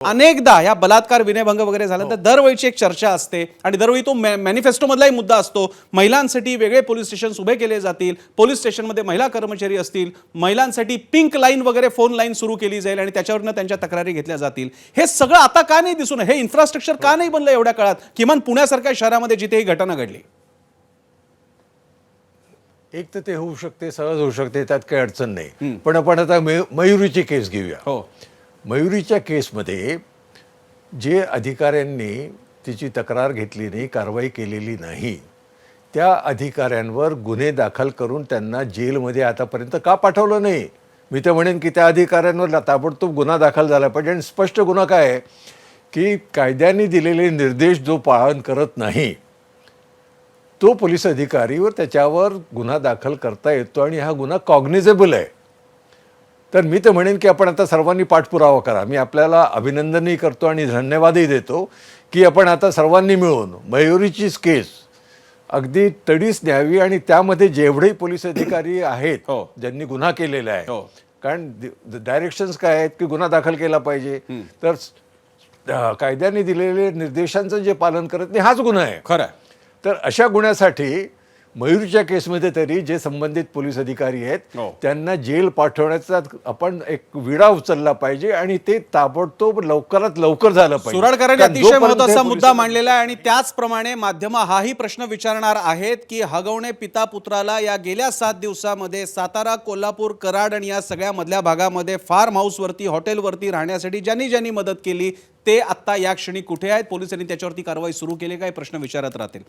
अनेकदा ह्या बलात्कार विनयभंग वगैरे झाल्यानंतर दरवेळची एक चर्चा असते आणि दरवेळी तो मॅनिफेस्टो मधलाही मुद्दा असतो. महिलांसाठी वेगळे पोलीस स्टेशन उभे केले जातील, पोलीस स्टेशनमध्ये महिला कर्मचारी असतील, महिलांसाठी पिंक लाईन वगैरे फोन लाईन सुरू केली जाईल आणि त्याच्यावरनं त्यांच्या तक्रारी घेतल्या जातील. हे सगळं आता का नाही दिसून, हे इन्फ्रास्ट्रक्चर का नाही बनलं एवढ्या काळात, किमान पुण्यासारख्या शहरामध्ये जिथे ही घटना घडली? एक तर ते होऊ शकते, सहज होऊ शकते, त्यात काही अडचण नाही. पण आपण आता मयुरीची केस घेऊया. हो, मयुरीच्या केसमध्ये जे अधिकाऱ्यांनी तिची तक्रार घेतली नाही, कारवाई केलेली नाही, त्या अधिकाऱ्यांवर गुन्हे दाखल करून त्यांना जेलमध्ये आतापर्यंत का पाठवलं नाही? मी तर म्हणेन की त्या अधिकाऱ्यांवर ताबडतोब गुन्हा दाखल झाला पाहिजे. आणि स्पष्ट गुन्हा काय आहे की कायद्याने दिलेले निर्देश जो पालन करत नाही तो पोलीस अधिकारीवर त्याच्यावर गुन्हा दाखल करता येतो आणि हा गुन्हा कॉग्निझेबल आहे. तर मी तर म्हणेन की आपण आता सर्वांनी पाठपुरावा करा. मी आपल्याला अभिनंदनही करतो आणि धन्यवादही देतो की आपण आता सर्वांनी मिळून मयुरीचीच केस अगदी तडीस न्यावी आणि त्यामध्ये जेवढे पोलीस अधिकारी आहेत हो. ज्यांनी गुन्हा केलेला आहे, हो. कारण डायरेक्शन्स काय आहेत की गुन्हा दाखल केला पाहिजे, तर कायद्याने दिलेले निर्देशांचं जे पालन करत नाही हाच गुन्हा आहे. खरं. तर अशा गुन्ह्यासाठी मयुरीच्या केसमध्ये तरी जे संबंधित पोलीस अधिकारी आहेत त्यांना जेल पाठवण्याचा आपण एक विडा उचलला पाहिजे आणि ते ताबडतोब लवकरात लवकर झालं पाहिजे. सुराडकरांनी अतिशय महत्त्वाचा मुद्दा मांडलेला आहे आणि त्याचप्रमाणे माध्यम हाही प्रश्न विचारणार आहेत की हगवणे पिता पुत्राला या गेल्या 7 दिवसामध्ये सातारा, कोल्हापूर, कराड आणि या सगळ्या मधल्या भागामध्ये फार्म हाऊसवरती, हॉटेलवरती राहण्यासाठी ज्यांनी मदत केली ते आत्ता या क्षणी कुठे आहेत? पोलिसांनी त्याच्यावरती कारवाई सुरू केली काय? प्रश्न विचारत राहतील.